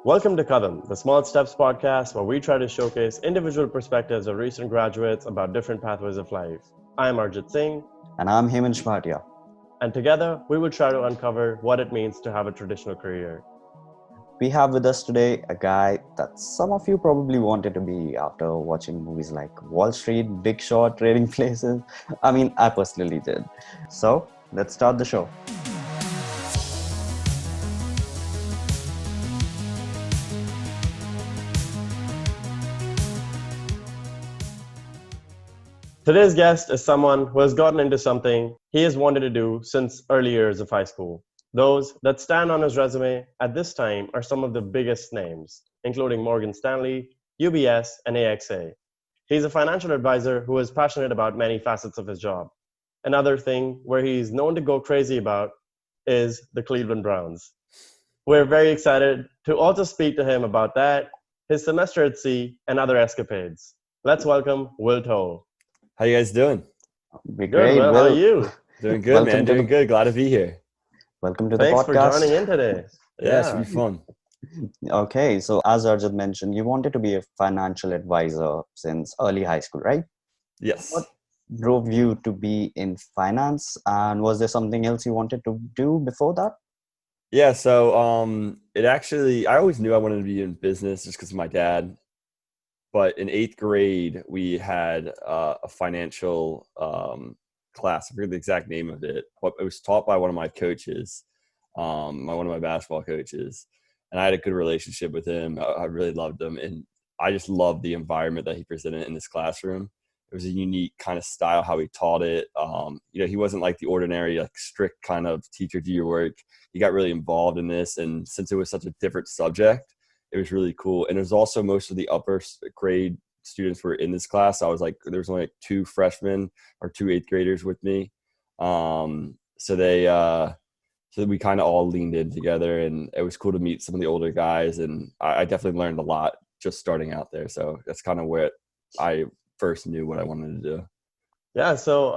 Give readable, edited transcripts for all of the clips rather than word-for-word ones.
Welcome to Kadam, the Small Steps podcast, where we try to showcase individual perspectives of recent graduates about different pathways of life. I am Arjit Singh. And I'm Hemant Bhatia. And together, we will try to uncover what it means to have a traditional career. We have with us today a guy that some of you probably wanted to be after watching movies like Wall Street, Big Short, Trading Places. I personally did. So, let's start the show. Today's guest is someone who has gotten into something he has wanted to do since early years of high school. Those that stand on his resume at this time are some of the biggest names, including Morgan Stanley, UBS, and AXA. He's a financial advisor who is passionate about many facets of his job. Another thing where he's known to go crazy about is the Cleveland Browns. We're very excited to also speak to him about that, his semester at sea, and other escapades. Let's welcome Will Toll. How you guys doing? We're Good, great. Will. How are you? Doing good, man. Doing good. Glad to be here. Welcome to the Thanks podcast. for joining in today. Yeah, it should be fun. Okay, so as Arjit mentioned, you wanted to be a financial advisor since early high school, right? Yes. What drove you to be in finance, and was there something else you wanted to do before that? Yeah, so I always knew I wanted to be in business just because of my dad. But in 8th grade, we had a financial class. I forget the exact name of it. But it was taught by one of my coaches, one of my basketball coaches. And I had a good relationship with him. I really loved him. And I just loved the environment that he presented in this classroom. It was a unique kind of style, how he taught it. He wasn't like the ordinary, like strict kind of teacher, do your work. He got really involved in this. And since it was such a different subject, it was really cool. And it was also most of the upper grade students were in this class. I was like, there was only like 2 freshmen or 2 8th graders with me. So we kind of all leaned in together, and it was cool to meet some of the older guys. And I definitely learned a lot just starting out there. So that's kind of where I first knew what I wanted to do. Yeah, so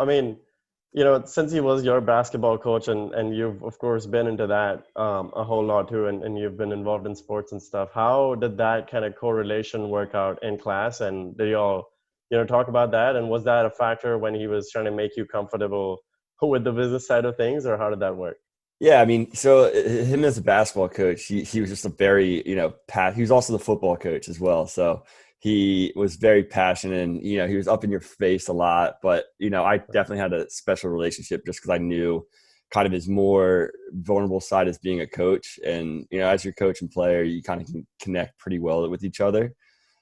since he was your basketball coach and you've of course been into that a whole lot too, and you've been involved in sports and stuff, how did that kind of correlation work out in class? And did y'all talk about that? And was that a factor when he was trying to make you comfortable with the business side of things, or how did that work? Yeah, so him as a basketball coach, he was just a very, he was also the football coach as well. So he was very passionate, and, he was up in your face a lot. But, I definitely had a special relationship just because I knew kind of his more vulnerable side as being a coach. And, as your coach and player, you kind of can connect pretty well with each other.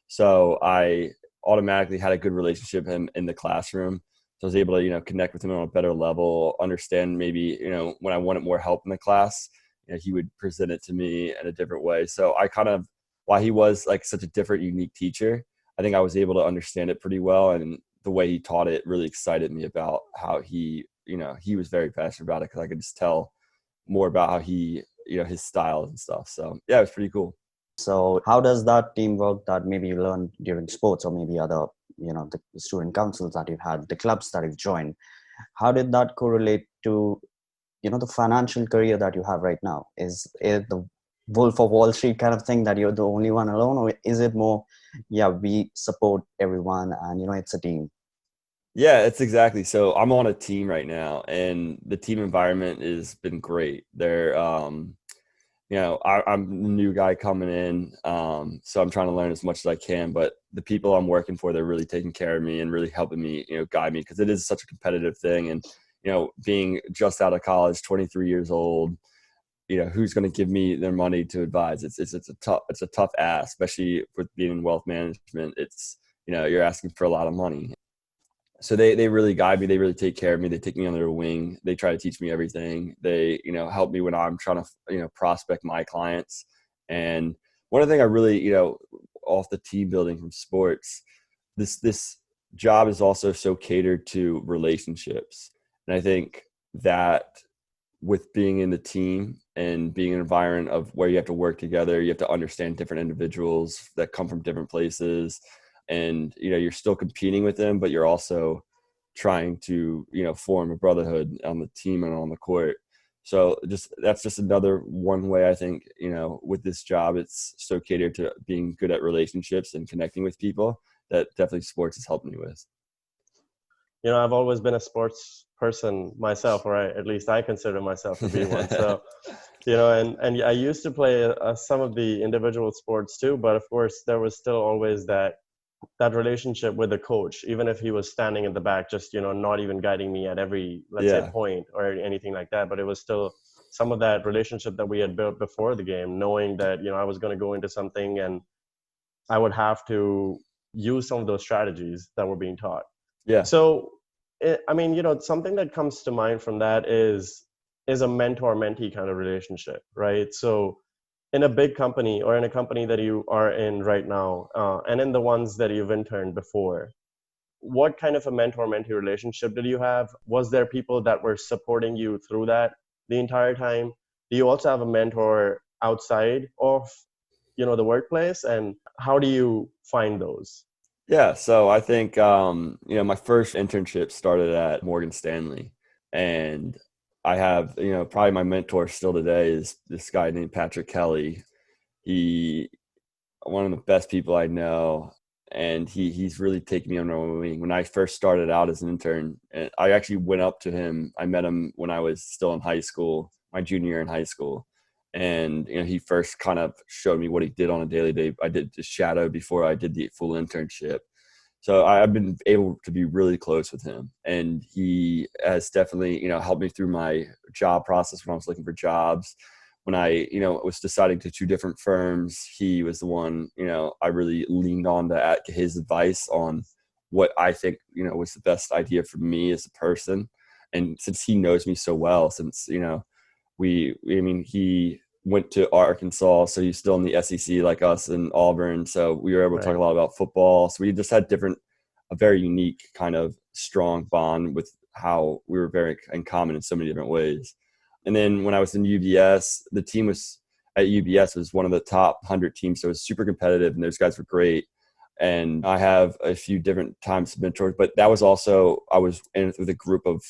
So I automatically had a good relationship with him in the classroom. So I was able to, connect with him on a better level, understand maybe, when I wanted more help in the class, he would present it to me in a different way. So I kind of, while he was like such a different, unique teacher, I think I was able to understand it pretty well. And the way he taught it really excited me about how he was very passionate about it, because I could just tell more about how he, his style and stuff. So yeah, it was pretty cool. So how does that teamwork that maybe you learned during sports, or maybe other, the student councils that you've had, the clubs that you've joined, how did that correlate to, the financial career that you have right now? Is it the Wolf of Wall Street kind of thing that you're the only one alone, or is it more, we support everyone and, it's a team? Yeah, it's exactly. So I'm on a team right now, and the team environment has been great. They're, I'm a new guy coming in. So I'm trying to learn as much as I can, but the people I'm working for, they're really taking care of me and really helping me, guide me, because it is such a competitive thing. And, being just out of college, 23 years old, who's going to give me their money to advise? It's a tough ask, especially with being in wealth management. It's, you're asking for a lot of money. So they really guide me. They really take care of me. They take me under their wing. They try to teach me everything. They, help me when I'm trying to, prospect my clients. And one of the things I really, off the team building from sports, this job is also so catered to relationships. And I think that with being in the team and being in an environment of where you have to work together, you have to understand different individuals that come from different places, and you're still competing with them, but you're also trying to form a brotherhood on the team and on the court. So that's just another one way I think, with this job, it's so catered to being good at relationships and connecting with people that definitely sports has helped me with. I've always been a sports person myself, or at least I consider myself to be one. So, and I used to play some of the individual sports too, but of course there was still always that relationship with the coach, even if he was standing in the back, just, not even guiding me at every, let's say, point or anything like that. But it was still some of that relationship that we had built before the game, knowing that, I was going to go into something and I would have to use some of those strategies that were being taught. Yeah. So, something that comes to mind from that is a mentor-mentee kind of relationship, right? So in a big company or in a company that you are in right now, and in the ones that you've interned before, what kind of a mentor-mentee relationship did you have? Was there people that were supporting you through that the entire time? Do you also have a mentor outside of, the workplace? And how do you find those? Yeah. So I think, my first internship started at Morgan Stanley, and I have, probably my mentor still today is this guy named Patrick Kelly. He, one of the best people I know, and he's really taken me under my wing. When I first started out as an intern, and I actually went up to him. I met him when I was still in high school, my junior year in high school. And, he first kind of showed me what he did on a daily day. I did the shadow before I did the full internship. So I've been able to be really close with him, and he has definitely, helped me through my job process when I was looking for jobs. When I, was deciding to 2 different firms, he was the one, I really leaned on to his advice on what I think, was the best idea for me as a person. And since he knows me so well, since, he went to Arkansas, so he's still in the SEC like us in Auburn. So we were able to talk a lot about football. So we just had a very unique kind of strong bond with how we were very in common in so many different ways. And then when I was in UBS, the team at UBS was one of the top 100 teams. So it was super competitive, and those guys were great. And I have a few different times mentors, but that was also, I was in with a group of,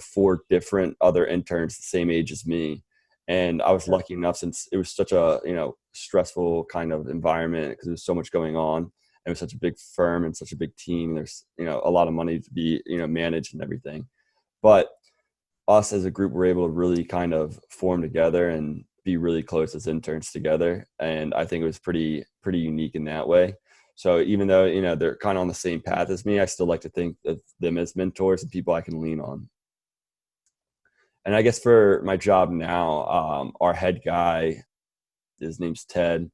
4 different other interns the same age as me. And I was lucky enough, since it was such a, stressful kind of environment because there's so much going on. And it was such a big firm and such a big team. There's, a lot of money to be, managed and everything. But us as a group were able to really kind of form together and be really close as interns together. And I think it was pretty unique in that way. So even though, they're kind of on the same path as me, I still like to think of them as mentors and people I can lean on. And I guess for my job now, our head guy, his name's Ted.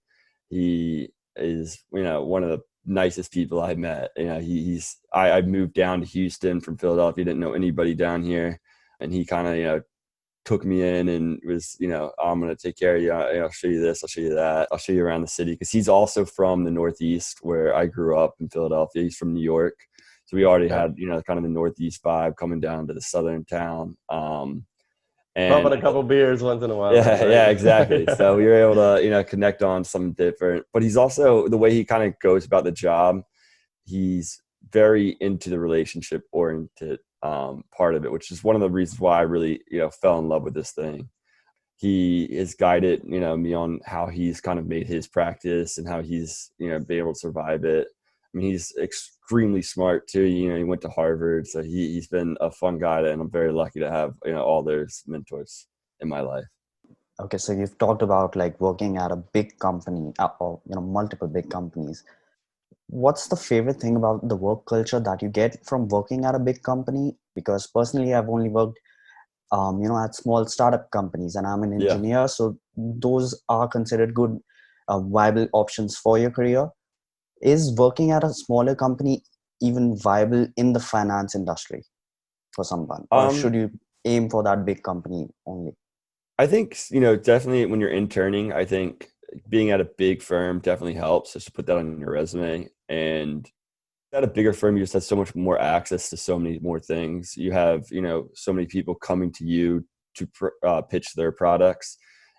He is, one of the nicest people I met. I moved down to Houston from Philadelphia, didn't know anybody down here. And he kind of, took me in and was, I'm going to take care of you. I'll show you this. I'll show you that. I'll show you around the city. Because he's also from the Northeast where I grew up in Philadelphia. He's from New York. So we already had, kind of the Northeast vibe coming down to the Southern town. And popping a couple beers once in a while. Yeah, right? Yeah, exactly. So we were able to, connect on some different, but he's also, the way he kind of goes about the job, he's very into the relationship oriented part of it, which is one of the reasons why I really, fell in love with this thing. He has guided, me on how he's kind of made his practice and how he's, been able to survive it. I mean, he's extremely smart too. He went to Harvard, so he's been a fun guy, and I'm very lucky to have, all those mentors in my life. Okay, so you've talked about like working at a big company or multiple big companies. What's the favorite thing about the work culture that you get from working at a big company? Because personally, I've only worked, at small startup companies, and I'm an engineer. So those are considered good, viable options for your career. Is working at a smaller company even viable in the finance industry for someone? Or should you aim for that big company only? I think, definitely when you're interning, I think being at a big firm definitely helps, just to put that on your resume. And at a bigger firm, you just have so much more access to so many more things. You have, so many people coming to you to pitch their products.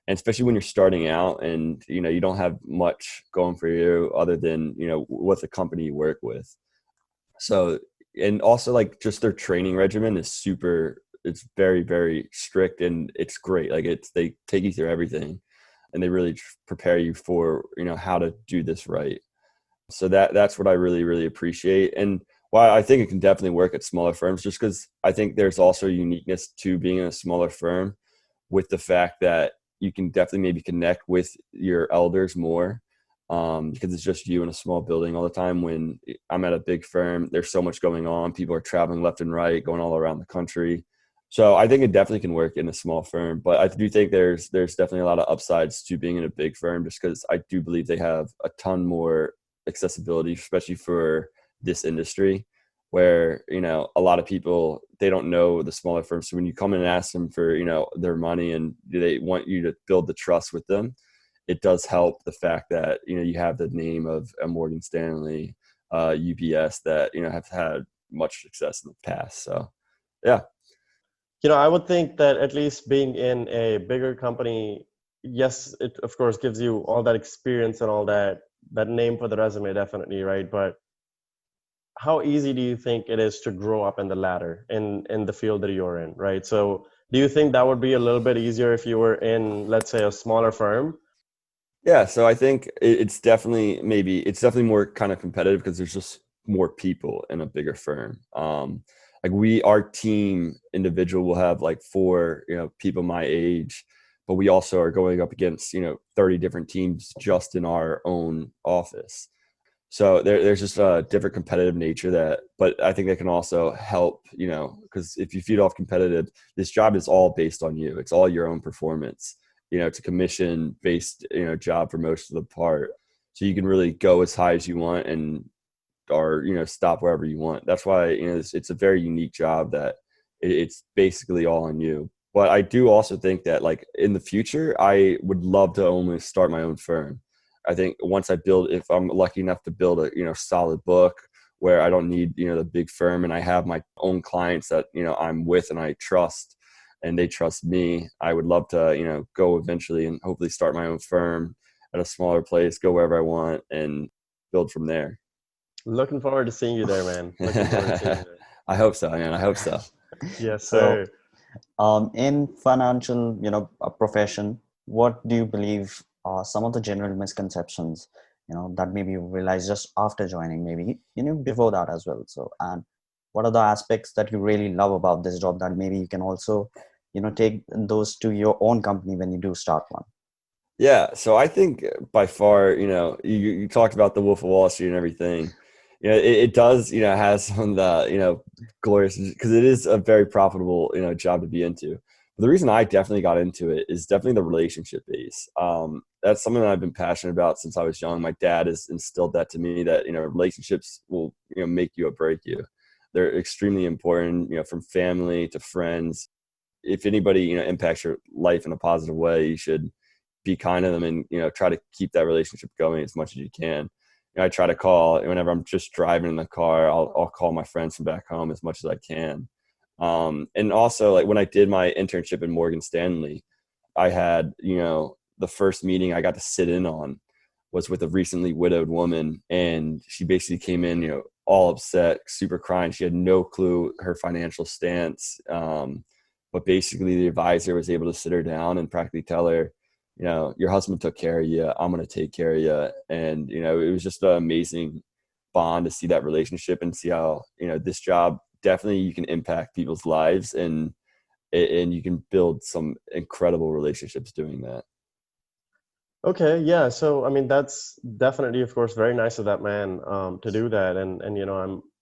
And especially when you're starting out and, you don't have much going for you other than, what the company you work with. So, and also like just their training regimen is super it's very, very strict, and it's great. Like they take you through everything, and they really prepare you for, how to do this right. So that's what I really, really appreciate. And why I think it can definitely work at smaller firms, just because I think there's also uniqueness to being in a smaller firm, with the fact that you can definitely maybe connect with your elders more, because it's just you in a small building all the time. When I'm at a big firm, there's so much going on. People are traveling left and right, going all around the country. So I think it definitely can work in a small firm, but I do think there's definitely a lot of upsides to being in a big firm, just because I do believe they have a ton more accessibility, especially for this industry, where a lot of people, they don't know the smaller firms. So when you come in and ask them for their money, and they want you to build the trust with them, it does help the fact that you have the name of a Morgan Stanley, UBS, that have had much success in the past. So yeah. I would think that at least being in a bigger company, yes, it of course gives you all that experience and all that name for the resume, definitely, right? But how easy do you think it is to grow up in the ladder in the field that you're in, right? So do you think that would be a little bit easier if you were in, let's say, a smaller firm? Yeah, so I think it's definitely more kind of competitive, because there's just more people in a bigger firm. Like our team individual will have like 4, people my age, but we also are going up against, 30 different teams just in our own office. So there's just a different competitive nature but I think that can also help, because if you feed off competitive, this job is all based on you. It's all your own performance. It's a commission based, job for most of the part. So you can really go as high as you want or stop wherever you want. That's why it's a very unique job that it's basically all on you. But I do also think that, like, in the future, I would love to almost start my own firm. I think once if I'm lucky enough to build a solid book where I don't need the big firm, and I have my own clients that I'm with and I trust, and they trust me, I would love to go eventually and hopefully start my own firm at a smaller place, go wherever I want, and build from there. Looking forward to seeing you there, man. Looking forward to seeing you there. I hope so, man. I hope so. Yes, sir. So, in financial, a profession, what do you believe are some of the general misconceptions, that maybe you realize just after joining, maybe, before that as well? So, and what are the aspects that you really love about this job that maybe you can also, take those to your own company when you do start one? Yeah. So I think by far, you talked about the Wolf of Wall Street and everything. It does, has some of the, glorious, because it is a very profitable, job to be into. But the reason I definitely got into it is definitely the relationship base. That's something that I've been passionate about since I was young. My dad has instilled that to me, that, relationships will, make you or break you. They're extremely important, from family to friends. If anybody, impacts your life in a positive way, you should be kind to them and, try to keep that relationship going as much as you can. I try to call whenever I'm just driving in the car. I'll call my friends from back home as much as I can. And also, like, when I did my internship in Morgan Stanley, I had, the first meeting I got to sit in on was with a recently widowed woman. And she basically came in, all upset, super crying. She had no clue her financial stance. But basically the advisor was able to sit her down and practically tell her, your husband took care of you. I'm going to take care of you. And, it was just an amazing bond to see that relationship and see how, this job, definitely you can impact people's lives, and you can build some incredible relationships doing that. Okay, yeah. So I mean, that's definitely, of course, very nice of that man to do that, and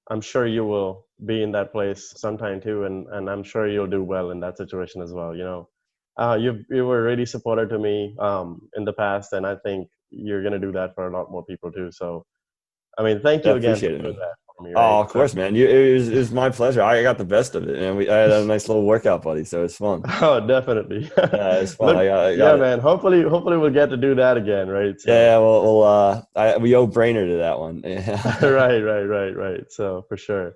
I'm sure you will be in that place sometime too, and I'm sure you'll do well in that situation as well. You were really supportive to me in the past, and I think you're gonna do that for a lot more people too. So, I mean, thank you again for doing that for me. Right? Oh, of course, man. It was my pleasure. I got the best of it, and I had a nice little workout buddy, so it's fun. Oh, definitely. Yeah, it's fun. Look, I got it. man. Hopefully we'll get to do that again, right? So. Yeah. Well, we owe Brainerd to that one. Right. So for sure.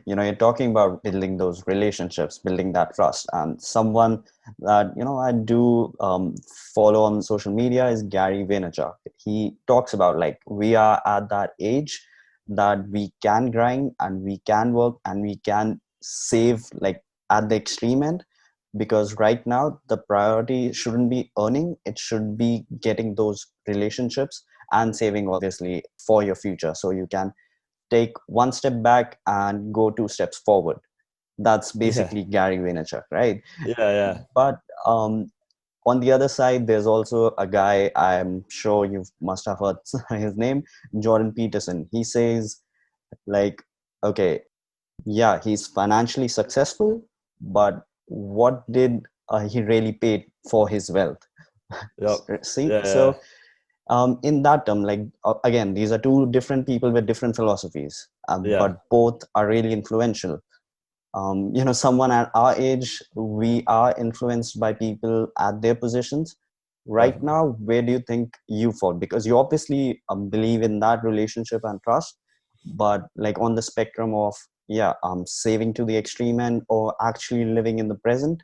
You're talking about building those relationships, building that trust, and someone that I do follow on social media is Gary Vaynerchuk. He talks about, like, we are at that age that we can grind and we can work and we can save, like, at the extreme end, because right now the priority shouldn't be earning, it should be getting those relationships and saving, obviously, for your future, so you can take one step back and go two steps forward. That's Yeah. basically Gary Vaynerchuk, right? Yeah. Yeah. But on the other side, there's also a guy, I'm sure you must have heard his name, Jordan Peterson. He says, like, okay, yeah, he's financially successful, but what did he really pay for his wealth? Yep. See, Yeah. Yeah. so in that term, like, again, these are two different people with different philosophies, Yeah. but both are really influential. Someone at our age, we are influenced by people at their positions. Right Definitely. now, where do you think you fall? Because you obviously believe in that relationship and trust, but like on the spectrum of, yeah, saving to the extreme end or actually living in the present,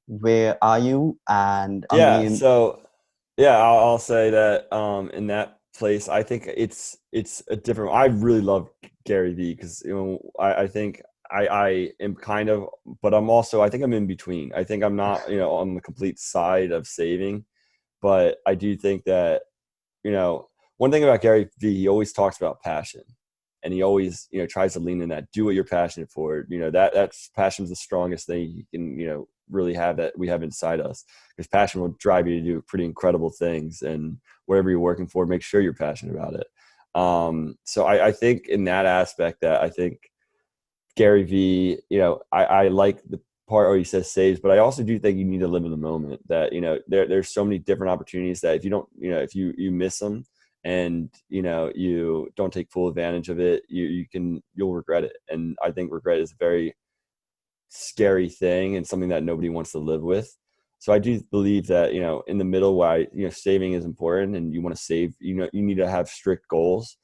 where are you? And I Yeah. mean, So yeah, I'll say that in that place, I think it's a different. I really love Gary Vee because I think I am kind of, but I'm also, I think I'm in between. I think I'm not on the complete side of saving, but I do think that one thing about Gary Vee, he always talks about passion, and he always tries to lean in that, do what you're passionate for. That's passion is the strongest thing you can really have, that we have inside us, because passion will drive you to do pretty incredible things, and whatever you're working for, make sure you're passionate about it. So I think in that aspect, that I think Gary Vee, I like the part where he says saves, but I also do think you need to live in the moment. That there's so many different opportunities that if you don't, if you miss them, and you don't take full advantage of it, you'll regret it. And I think regret is a very scary thing, and something that nobody wants to live with. So I do believe that in the middle, why saving is important, and you want to save, you need to have strict goals.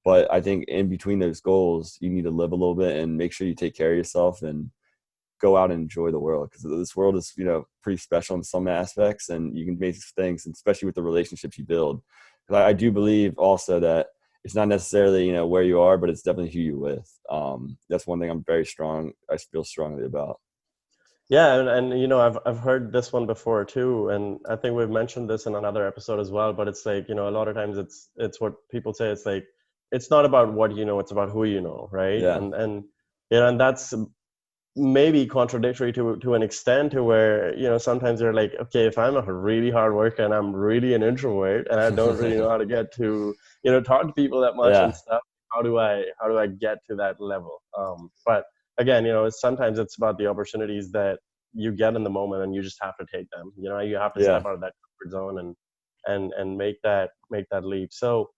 But I think in between those goals, you need to live a little bit and make sure you take care of yourself and go out and enjoy the world, because this world is pretty special in some aspects, and you can make things, especially with the relationships you build. Because I do believe also that it's not necessarily where you are, but it's definitely who you're with. That's one thing I feel strongly about. Yeah, and I've heard this one before too, and I think we've mentioned this in another episode as well. But it's like, a lot of times it's what people say. It's like, it's not about what you know, it's about who you know, right? Yeah. And that's maybe contradictory to an extent, to where sometimes they're like, okay, if I'm a really hard worker and I'm really an introvert and I don't really know how to get to talk to people that much and Yeah. stuff, how do I get to that level? But again, sometimes it's about the opportunities that you get in the moment, and you just have to take them. You have to Yeah. step out of that comfort zone and make that leap. So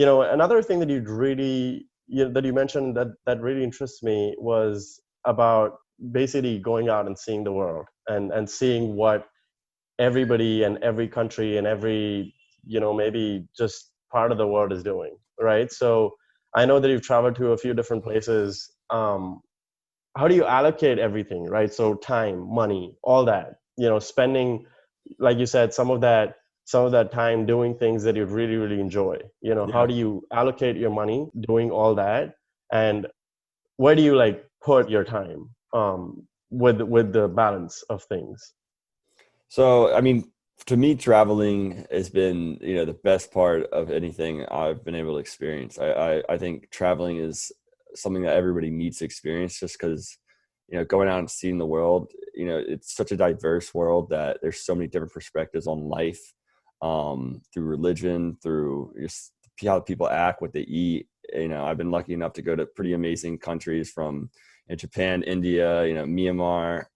another thing that that you mentioned that really interests me was about basically going out and seeing the world, and seeing what everybody and every country and every maybe just part of the world is doing, right? So I know that you've traveled to a few different places. How do you allocate everything, right? So time, money, all that, spending, like you said, some of that time doing things that you really, really enjoy. How Yeah. do you allocate your money doing all that? And where do you like put your time with the balance of things? So, I mean, to me, traveling has been, the best part of anything I've been able to experience. I think traveling is something that everybody needs to experience, just because, going out and seeing the world, it's such a diverse world that there's so many different perspectives on life, through religion, through just how people act, what they eat. I've been lucky enough to go to pretty amazing countries, from Japan, India, Myanmar,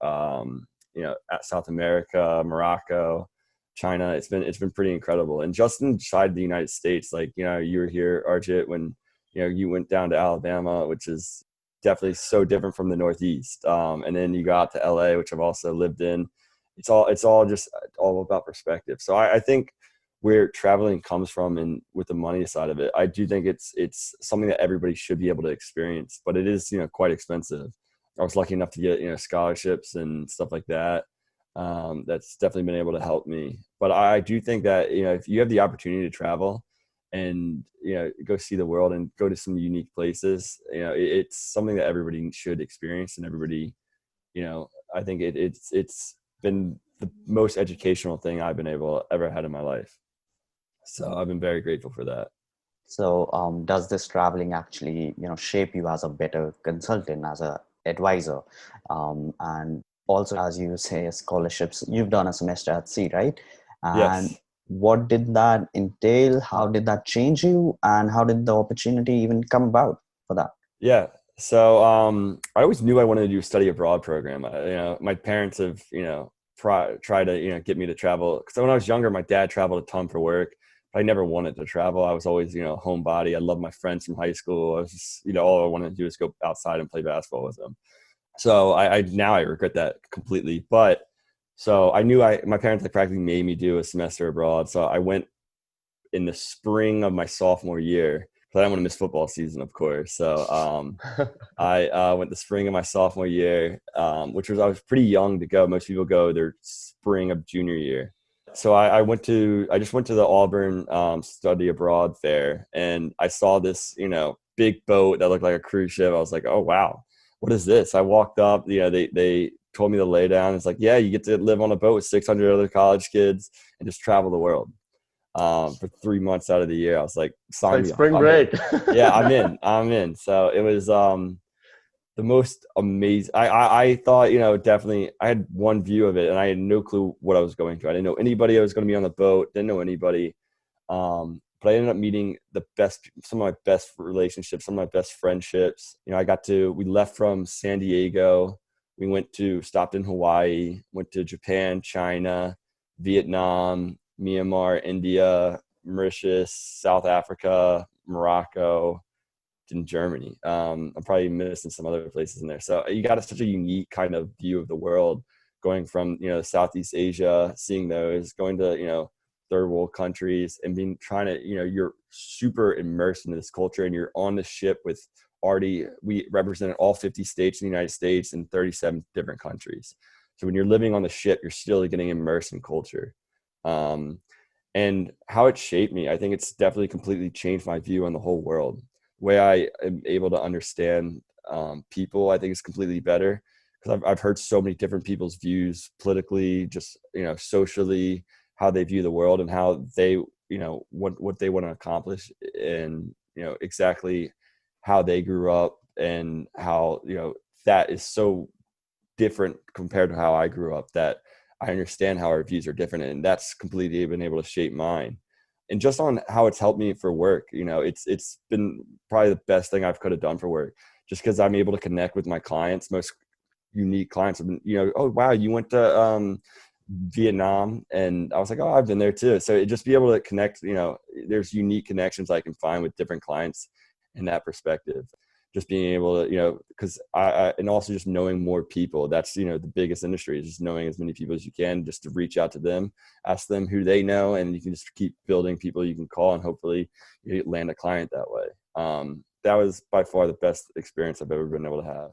South America, Morocco, China. It's been pretty incredible. And just inside the United States, like, you were here, Arjit, when, you went down to Alabama, which is definitely so different from the Northeast. And then you got to LA, which I've also lived in. It's all just all about perspective. So I think where traveling comes from, and with the money side of it, I do think it's something that everybody should be able to experience, but it is, quite expensive. I was lucky enough to get, scholarships and stuff like that. That's definitely been able to help me. But I do think that, if you have the opportunity to travel and, go see the world and go to some unique places, it's something that everybody should experience, and everybody, I think it's been the most educational thing I've been ever had in my life. So I've been very grateful for that. So does this traveling actually, shape you as a better consultant, as a advisor? And also, as you say, scholarships, you've done a semester at sea, right? And Yes. what did that entail? How did that change you? And how did the opportunity even come about for that? Yeah. So I always knew I wanted to do a study abroad program. My parents have, tried to, get me to travel. Because when I was younger, my dad traveled a ton for work. But I never wanted to travel. I was always, homebody. I loved my friends from high school. I was just, all I wanted to do is go outside and play basketball with them. So I now I regret that completely. But so I knew my parents practically made me do a semester abroad. So I went in the spring of my sophomore year. So I didn't want to miss football season, of course. So I went the spring of my sophomore year, which was I was pretty young to go. Most people go their spring of junior year. So I just went to the Auburn study abroad fair, and I saw this, big boat that looked like a cruise ship. I was like, oh, wow, what is this? I walked up, they told me to lay down. It's like, yeah, you get to live on a boat with 600 other college kids and just travel the world for 3 months out of the year. I was like, sign Like me up. spring break. Yeah, I'm in. So it was the most amazing. I thought, definitely I had one view of it and I had no clue what I was going to. I didn't know anybody. I was going to be on the boat. Didn't know anybody. But I ended up meeting some of my best relationships, some of my best friendships. We left from San Diego. We stopped in Hawaii, went to Japan, China, Vietnam, Myanmar, India, Mauritius, South Africa, Morocco, in Germany. I'm probably missing some other places in there. So you got such a unique kind of view of the world, going from, Southeast Asia, seeing those, going to, third world countries and you're super immersed in this culture, and you're on the ship with we represented all 50 states in the United States and 37 different countries. So when you're living on the ship, you're still getting immersed in culture. And how it shaped me, I think it's definitely completely changed my view on the whole world. The way I am able to understand people, I think is completely better, because I've heard so many different people's views politically, just, socially, how they view the world and how they, what they want to accomplish, and, exactly how they grew up, and how, that is so different compared to how I grew up, that I understand how our views are different, and that's completely been able to shape mine. And just on how it's helped me for work, it's been probably the best thing I could have done for work, just because I'm able to connect with my clients. Most unique clients have been, oh, wow, you went to Vietnam. And I was like, oh, I've been there too. So it just be able to connect, there's unique connections I can find with different clients in that perspective. Just being able to, because and also just knowing more people. That's, the biggest industry, is just knowing as many people as you can, just to reach out to them, ask them who they know, and you can just keep building people you can call, and hopefully you land a client that way. That was by far the best experience I've ever been able to have.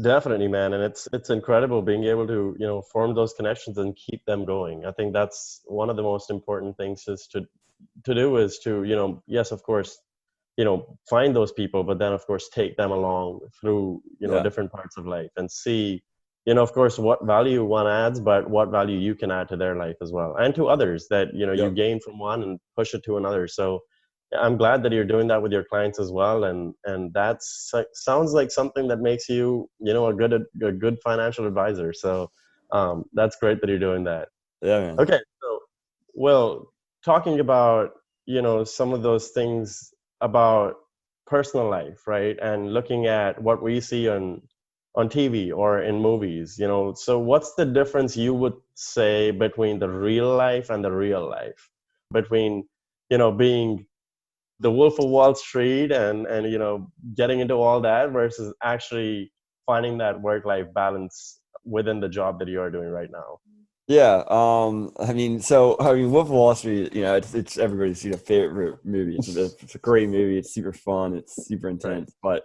Definitely, man. And it's incredible being able to, form those connections and keep them going. I think that's one of the most important things is to do is to, yes, of course, find those people, but then of course take them along through, different parts of life, and see, of course, what value one adds, but what value you can add to their life as well, and to others that, you gain from one and push it to another. So I'm glad that you're doing that with your clients as well. And sounds like something that makes you, a good financial advisor. So that's great that you're doing that. Yeah, man. Okay. So, well, talking about, some of those things about personal life, right? And looking at what we see on TV or in movies, so what's the difference you would say between the real life and the real life, between, being the Wolf of Wall Street and getting into all that versus actually finding that work-life balance within the job that you are doing right now? Yeah. Wolf of Wall Street, it's everybody's favorite movie. It's a great movie. It's super fun. It's super intense. Right.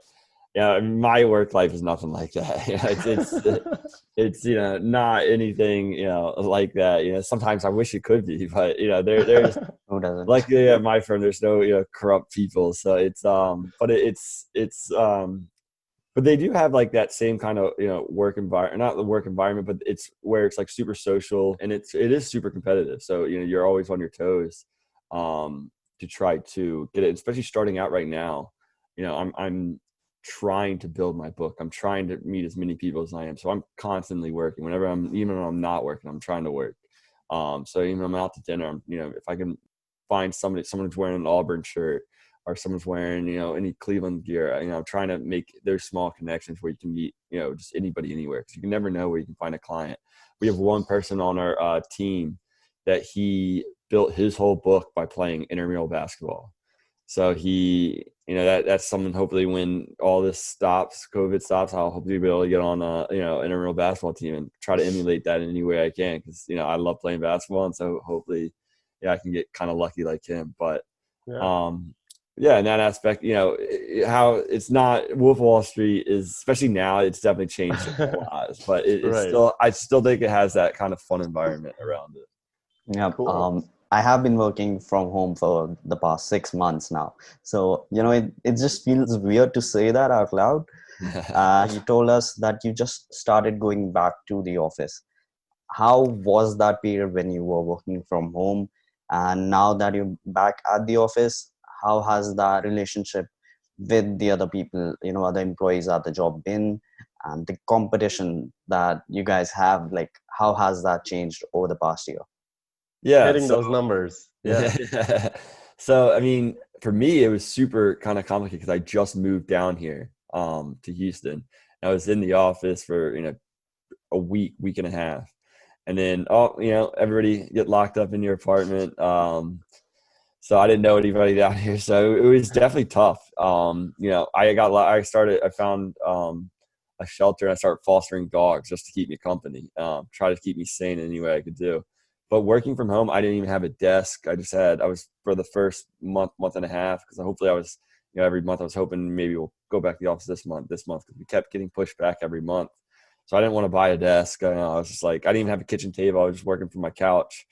But my work life is nothing like that. It's not anything like that. Sometimes I wish it could be, but there's Who doesn't? like at my firm, there's no corrupt people. So it's but but they do have like that same kind of, work environment, not the work environment, but it's where it's like super social and it is super competitive. So, you're always on your toes, to try to get it, especially starting out right now. I'm trying to build my book. I'm trying to meet as many people as I am. So I'm constantly working even when I'm not working, I'm trying to work. So even when I'm out to dinner, if I can find someone's wearing an Auburn shirt or someone's wearing, any Cleveland gear, I'm trying to make those small connections where you can meet, just anybody anywhere. Cause you can never know where you can find a client. We have one person on our team that he built his whole book by playing intramural basketball. So he, that's something. Hopefully, when all this stops, COVID stops, I'll hopefully be able to get on a intramural basketball team and try to emulate that in any way I can. Because I love playing basketball, and so hopefully, I can get kind of lucky like him. But in that aspect, how it's not Wolf of Wall Street is, especially now, it's definitely changed a lot. But it's Right. still, I still think it has that kind of fun environment around it. Yeah. Cool. I have been working from home for the past 6 months now. So, it just feels weird to say that out loud. You told us that you just started going back to the office. How was that period when you were working from home? And now that you're back at the office, how has that relationship with the other people, other employees at the job been? And the competition that you guys have, like, how has that changed over the past year? Hitting those numbers. Yeah. So, I mean, for me, it was super kind of complicated because I just moved down here to Houston. I was in the office for, a week and a half. And then, everybody get locked up in your apartment. So I didn't know anybody down here. So it was definitely tough. I found a shelter and I started fostering dogs just to keep me company, try to keep me sane in any way I could do. But working from home, I didn't even have a desk. I was for the first month and a half, because hopefully I was, every month I was hoping maybe we'll go back to the office this month, because we kept getting pushed back every month. So I didn't want to buy a desk. I was just like, I didn't even have a kitchen table. I was just working from my couch.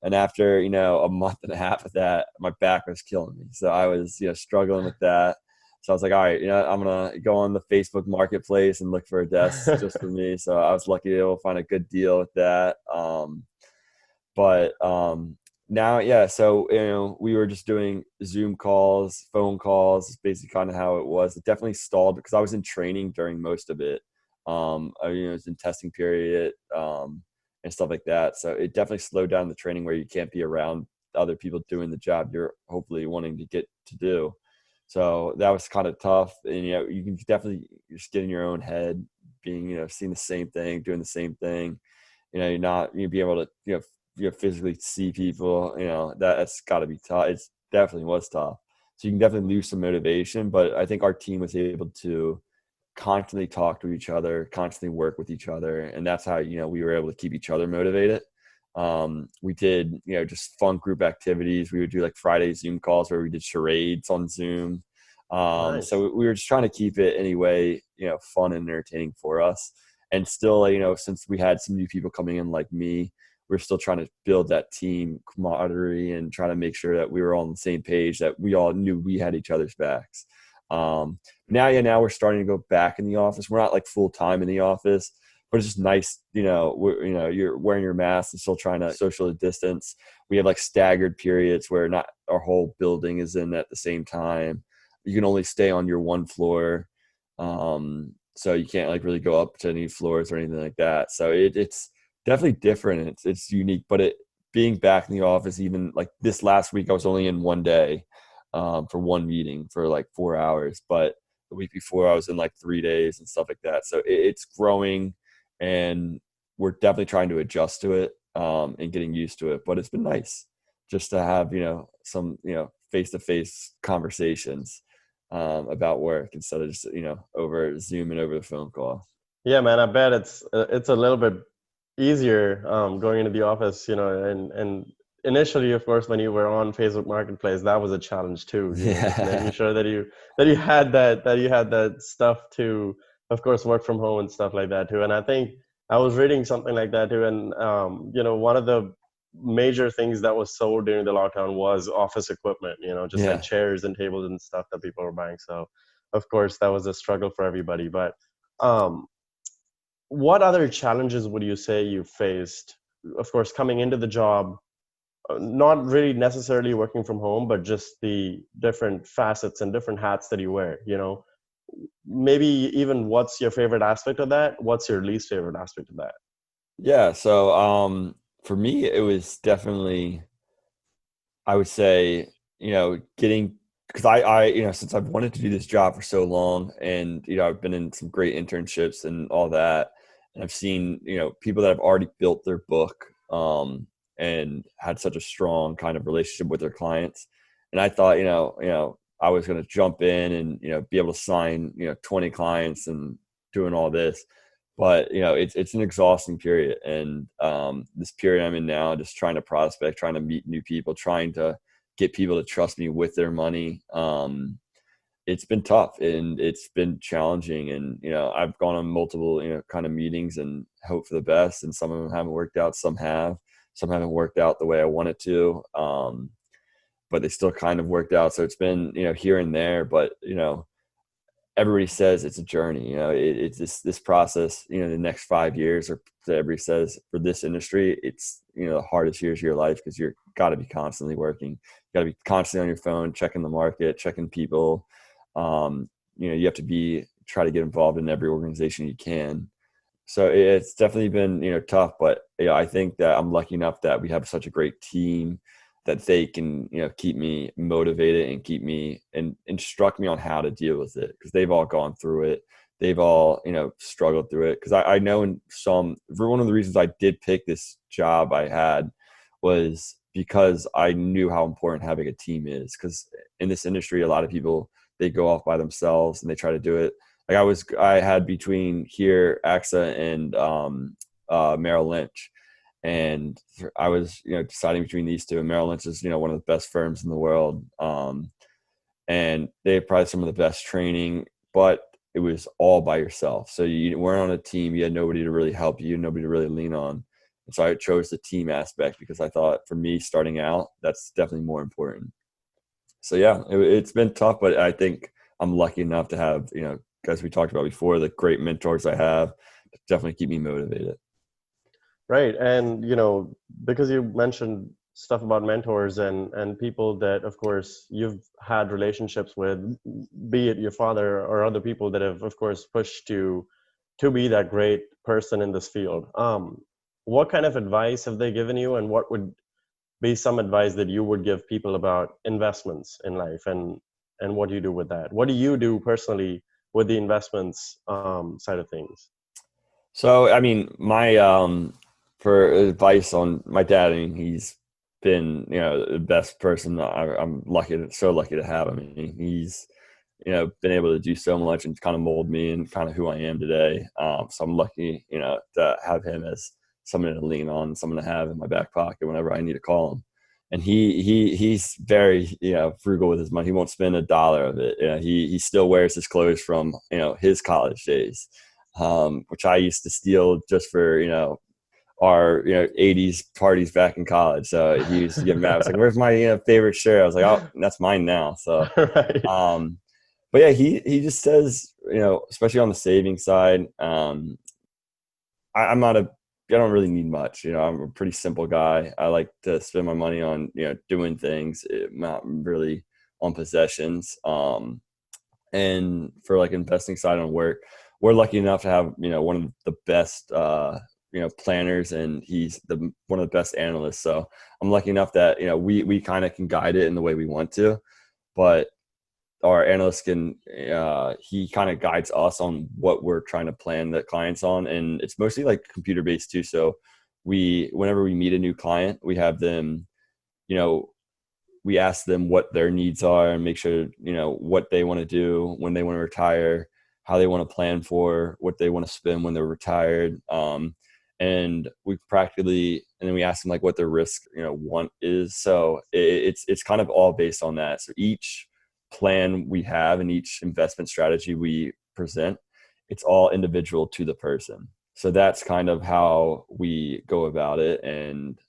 And after, a month and a half of that, my back was killing me. So I was, struggling with that. So I was like, all right, I'm going to go on the Facebook marketplace and look for a desk just for me. So I was lucky to be able to find a good deal with that. But now, so, we were just doing Zoom calls, phone calls, is basically kind of how it was. It definitely stalled because I was in training during most of it. It was in testing period and stuff like that. So it definitely slowed down the training where you can't be around other people doing the job you're hopefully wanting to get to do. So that was kind of tough. And, you can definitely just get in your own head, being, seeing the same thing, doing the same thing. You'd be able to, physically see people, that's got to be tough. It definitely was tough. So you can definitely lose some motivation, but I think our team was able to constantly talk to each other, constantly work with each other. And that's how, we were able to keep each other motivated. We did, just fun group activities. We would do like Friday Zoom calls where we did charades on Zoom. Nice. So we were just trying to keep it anyway, fun and entertaining for us. And still, since we had some new people coming in like me, we're still trying to build that team camaraderie and trying to make sure that we were all on the same page, that we all knew we had each other's backs. Now we're starting to go back in the office. We're not like full time in the office, but it's just nice, you're wearing your mask and still trying to social distance. We have like staggered periods where not our whole building is in at the same time. You can only stay on your one floor. So you can't like really go up to any floors or anything like that. So it's definitely different. It's unique, but being back in the office, even like this last week, I was only in one day for one meeting for like 4 hours, but the week before I was in like 3 days and stuff like that. So it's growing, and we're definitely trying to adjust to it and getting used to it. But it's been nice just to have, some, face-to-face conversations about work instead of just, over Zoom and over the phone call. Yeah, man, I bet it's a little bit easier going into the office, and initially, of course, when you were on Facebook Marketplace, that was a challenge too. Just making sure that you had that stuff to, of course, work from home and stuff like that too. And I think I was reading something like that too. And one of the major things that was sold during the lockdown was office equipment. Like chairs and tables and stuff that people were buying. So of course, that was a struggle for everybody. But um, what other challenges would you say you faced? Of course, coming into the job, not really necessarily working from home, but just the different facets and different hats that you wear, maybe even what's your favorite aspect of that? What's your least favorite aspect of that? Yeah. So for me, it was definitely, I would say, getting, because since I've wanted to do this job for so long, and, I've been in some great internships and all that, and I've seen, people that have already built their book, and had such a strong kind of relationship with their clients. And I thought, I was going to jump in and, be able to sign, 20 clients and doing all this. But, it's an exhausting period. And this period I'm in now, just trying to prospect, trying to meet new people, trying to get people to trust me with their money. It's been tough and it's been challenging. And, I've gone on multiple, kind of meetings and hope for the best. And some of them haven't worked out. Some haven't worked out the way I wanted to. But they still kind of worked out. So it's been, here and there, but, everybody says it's a journey. It's this process, the next 5 years, or everybody says for this industry, it's, the hardest years of your life, because you're got to be constantly working. You got to be constantly on your phone, checking the market, checking people. You have to try to get involved in every organization you can. So it's definitely been, tough, but I think that I'm lucky enough that we have such a great team that they can, keep me motivated and keep me and instruct me on how to deal with it, because they've all gone through it. They've all, struggled through it. Because I know for one of the reasons I did pick this job I had was because I knew how important having a team is. Because in this industry, a lot of people, they go off by themselves and they try to do it. Like I had between here, AXA and Merrill Lynch. And I was, deciding between these two. And Merrill Lynch is, one of the best firms in the world. And they have probably some of the best training, but it was all by yourself. So you weren't on a team. You had nobody to really help you, nobody to really lean on. And so I chose the team aspect, because I thought for me starting out, that's definitely more important. So yeah, it's been tough, but I think I'm lucky enough to have, as we talked about before, the great mentors I have definitely keep me motivated. Right. And, because you mentioned stuff about mentors and people that, of course, you've had relationships with, be it your father or other people that have, of course, pushed you to be that great person in this field. What kind of advice have they given you, and what would be some advice that you would give people about investments in life, and what do you do with that? What do you do personally with the investments side of things? So, I mean, for advice on my dad, he's been, the best person I'm so lucky to have. I mean, he's, been able to do so much and kind of mold me and kind of who I am today. So I'm lucky, to have him as someone to lean on, someone to have in my back pocket whenever I need to call him. And he's very, frugal with his money. He won't spend a dollar of it. He still wears his clothes from, his college days, which I used to steal just for, our 80s parties back in college. So he used to get mad. I was like, "Where's my favorite shirt?" I was like, "Oh, that's mine now." So, Right. But yeah, he just says, especially on the saving side, I don't really need much. I'm a pretty simple guy. I like to spend my money on doing things, not really on possessions. And for like investing side on work, we're lucky enough to have one of the best planners, and he's one of the best analysts. So I'm lucky enough that we kind of can guide it in the way we want to, but our analyst can he kind of guides us on what we're trying to plan the clients on, and it's mostly like computer based too. So whenever we meet a new client, we have them, we ask them what their needs are and make sure what they want to do when they want to retire, how they want to plan for what they want to spend when they're retired. And then we ask them like what their risk, want is. So it's kind of all based on that. So each plan we have and each investment strategy we present, it's all individual to the person. So that's kind of how we go about it. And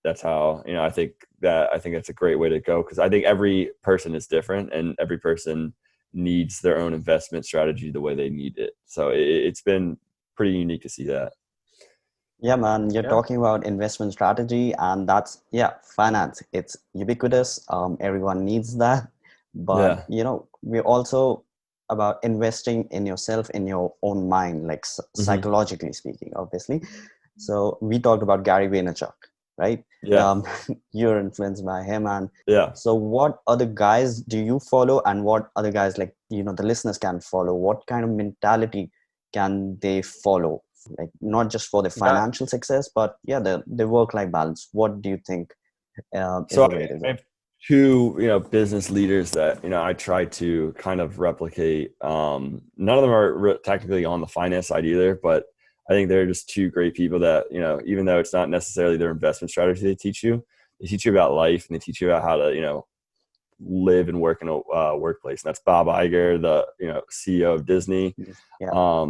that's how, I think that's a great way to go. Cause I think every person is different and every person needs their own investment strategy the way they need it. So it's been pretty unique to see that. Yeah, man, you're talking about investment strategy, and that's, finance. It's ubiquitous. Everyone needs that. But, we're also about investing in yourself, in your own mind, like psychologically speaking, obviously. So we talked about Gary Vaynerchuk, right? Yeah. You're influenced by him. And yeah. So what other guys do you follow, and what other guys, like, the listeners can follow? What kind of mentality can they follow? Like, not just for the financial success, but the work-life balance. What do you think is the way to go? I have two, business leaders that, I try to kind of replicate. None of them are technically on the finance side either, but I think they're just two great people that, even though it's not necessarily their investment strategy they teach you about life, and they teach you about how to, live and work in a workplace. And that's Bob Iger, the, CEO of Disney. Yeah.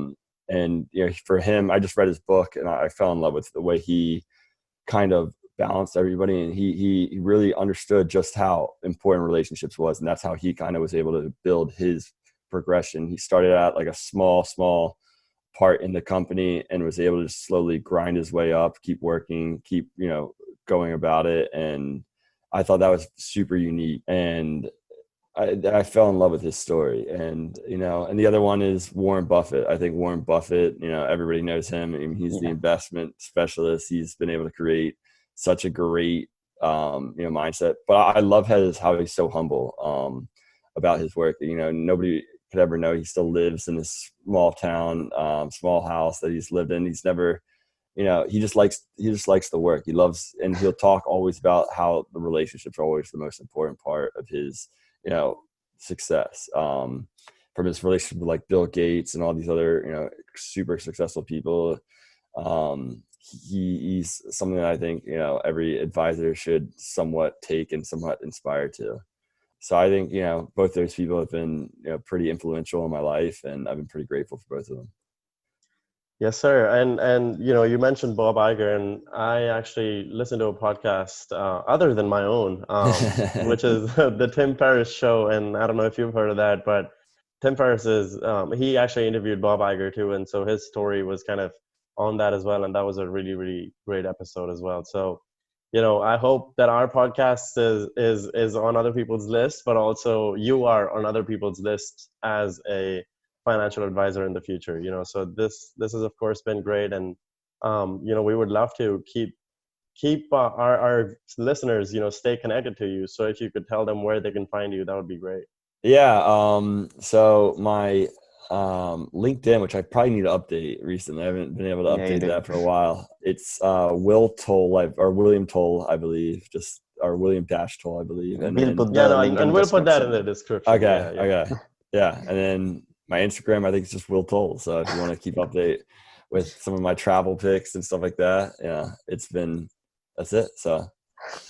And, for him, I just read his book and I fell in love with the way he kind of balanced everybody. And he really understood just how important relationships was. And that's how he kind of was able to build his progression. He started out like a small part in the company and was able to slowly grind his way up, keep working, keep, going about it. And I thought that was super unique. And I fell in love with his story. And, and the other one is Warren Buffett. I think Warren Buffett, everybody knows him. I mean, he's the investment specialist. He's been able to create such a great, mindset. But I love how he's so humble about his work. Nobody could ever know he still lives in this small town, small house that he's lived in. He's never, he just likes the work. He loves, and he'll talk always about how the relationships are always the most important part of his, success, from his relationship with like Bill Gates and all these other, super successful people. He's something that I think, every advisor should somewhat take and somewhat inspire to. So I think, both those people have been, pretty influential in my life, and I've been pretty grateful for both of them. Yes, sir. And you mentioned Bob Iger, and I actually listened to a podcast other than my own, which is the Tim Ferriss show. And I don't know if you've heard of that, but Tim Ferriss he actually interviewed Bob Iger too, and so his story was kind of on that as well. And that was a really, really great episode as well. So, I hope that our podcast is on other people's lists, but also you are on other people's lists as a financial advisor in the future. So this has of course been great, and we would love to keep our listeners stay connected to you. So if you could tell them where they can find you, that would be great. So my LinkedIn, which I probably need to update recently, I haven't been able to update that for a while. It's Will Toll, or William Toll, I believe, or William Toll, I believe. And we'll put that in the description. Okay. Yeah. And then my Instagram, I think it's just Will Toll. So if you want to keep update with some of my travel pics and stuff like that, that's it. So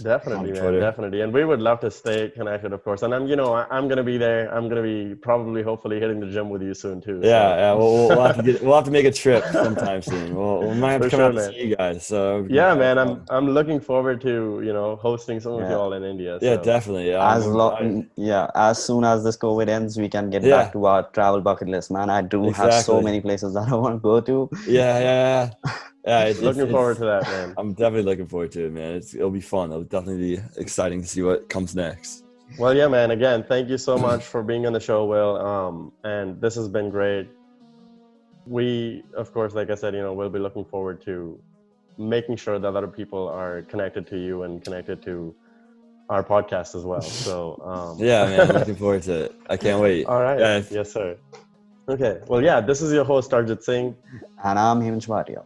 definitely, man, definitely. And we would love to stay connected, of course. And I'm going to be there. I'm going to be probably, hopefully, hitting the gym with you soon too. Yeah. We'll have to make a trip sometime soon. We might have to come out to see you guys. So yeah, man, I'm looking forward to hosting some of you all in India. So. Yeah, definitely. As soon as this COVID ends, we can get back to our travel bucket list, man. I do have so many places that I want to go to. Yeah. Looking forward to that, man. I'm definitely looking forward to it, man. It'll be fun. It'll definitely be exciting to see what comes next. Well, yeah, man. Again, thank you so much for being on the show, Will. And this has been great. We, of course, like I said, we'll be looking forward to making sure that other people are connected to you and connected to our podcast as well. So yeah, man, I'm looking forward to it. I can't wait. All right. Yes, sir. Okay. Well, yeah, this is your host, Arjit Singh. And I'm Himansh Bhatia.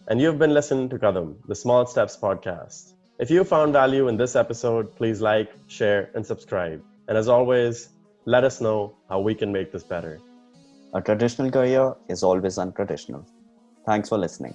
And you've been listening to Kadam, the Small Steps podcast. If you found value in this episode, please like, share, and subscribe. And as always, let us know how we can make this better. A traditional career is always untraditional. Thanks for listening.